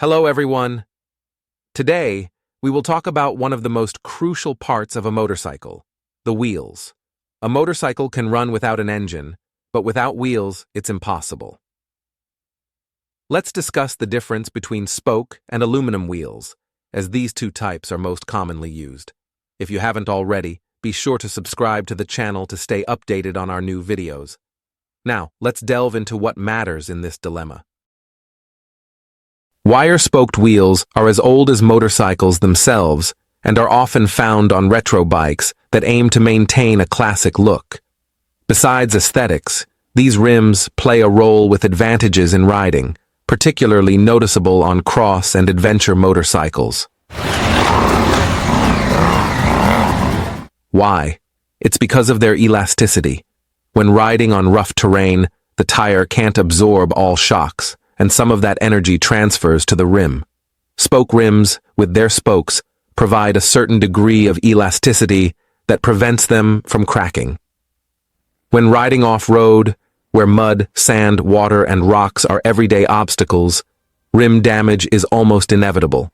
Hello, everyone. Today, we will talk about one of the most crucial parts of a motorcycle, the wheels. A motorcycle can run without an engine, but without wheels, it's impossible. Let's discuss the difference between spoke and aluminum wheels, as these two types are most commonly used. If you haven't already, be sure to subscribe to the channel to stay updated on our new videos. Now, let's delve into what matters in this dilemma. Wire-spoked wheels are as old as motorcycles themselves and are often found on retro bikes that aim to maintain a classic look. Besides aesthetics, these rims play a role with advantages in riding, particularly noticeable on cross and adventure motorcycles. Why? It's because of their elasticity. When riding on rough terrain, the tire can't absorb all shocks, and some of that energy transfers to the rim. Spoke rims, with their spokes, provide a certain degree of elasticity that prevents them from cracking. When riding off-road, where mud, sand, water, and rocks are everyday obstacles, rim damage is almost inevitable.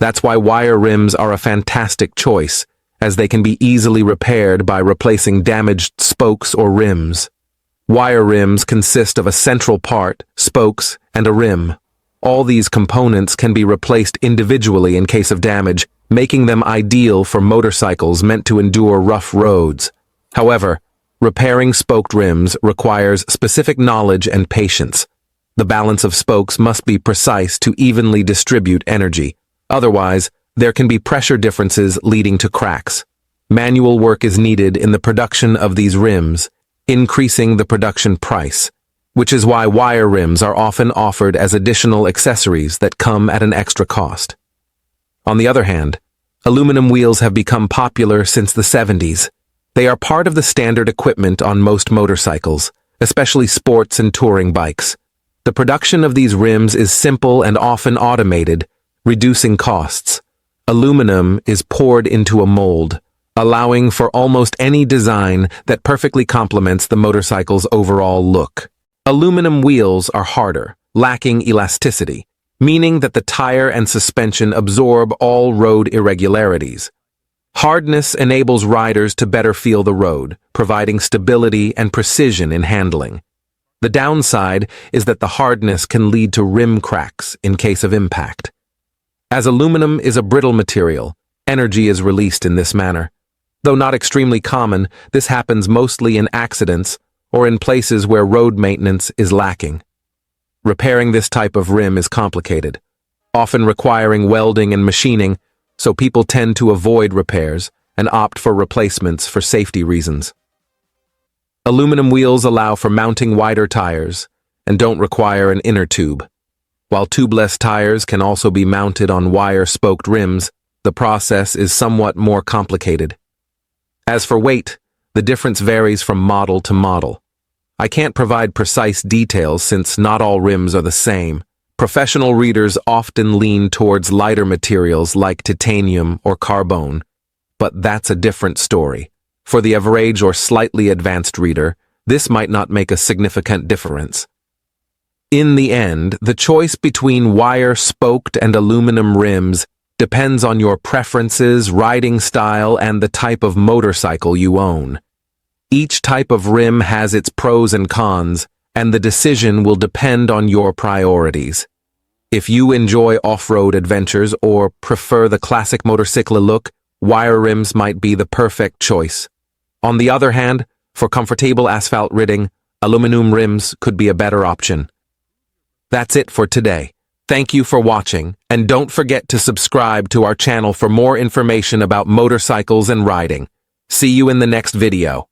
That's why wire rims are a fantastic choice, as they can be easily repaired by replacing damaged spokes or rims. Wire rims consist of a central part, spokes, and a rim. All these components can be replaced individually in case of damage, making them ideal for motorcycles meant to endure rough roads. However, repairing spoked rims requires specific knowledge and patience. The balance of spokes must be precise to evenly distribute energy. Otherwise, there can be pressure differences leading to cracks. Manual work is needed in the production of these rims, increasing the production price, which is why wire rims are often offered as additional accessories that come at an extra cost. On the other hand, aluminum wheels have become popular since the 70s. They are part of the standard equipment on most motorcycles, especially sports and touring bikes. The production of these rims is simple and often automated, reducing costs. Aluminum is poured into a mold, allowing for almost any design that perfectly complements the motorcycle's overall look. Aluminum wheels are harder, lacking elasticity, meaning that the tire and suspension absorb all road irregularities. Hardness enables riders to better feel the road, providing stability and precision in handling. The downside is that the hardness can lead to rim cracks in case of impact. As aluminum is a brittle material, energy is released in this manner. Though not extremely common, this happens mostly in accidents or in places where road maintenance is lacking. Repairing this type of rim is complicated, often requiring welding and machining, so people tend to avoid repairs and opt for replacements for safety reasons. Aluminum wheels allow for mounting wider tires and don't require an inner tube. While tubeless tires can also be mounted on wire-spoked rims, the process is somewhat more complicated. As for weight, the difference varies from model to model. I can't provide precise details since not all rims are the same. Professional readers often lean towards lighter materials like titanium or carbon, but that's a different story. For the average or slightly advanced reader, this might not make a significant difference. In the end, the choice between wire-spoked and aluminum rims depends on your preferences, riding style, and the type of motorcycle you own. Each type of rim has its pros and cons, and the decision will depend on your priorities. If you enjoy off-road adventures or prefer the classic motorcycle look, wire rims might be the perfect choice. On the other hand, for comfortable asphalt riding, aluminum rims could be a better option. That's it for today. Thank you for watching, and don't forget to subscribe to our channel for more information about motorcycles and riding. See you in the next video.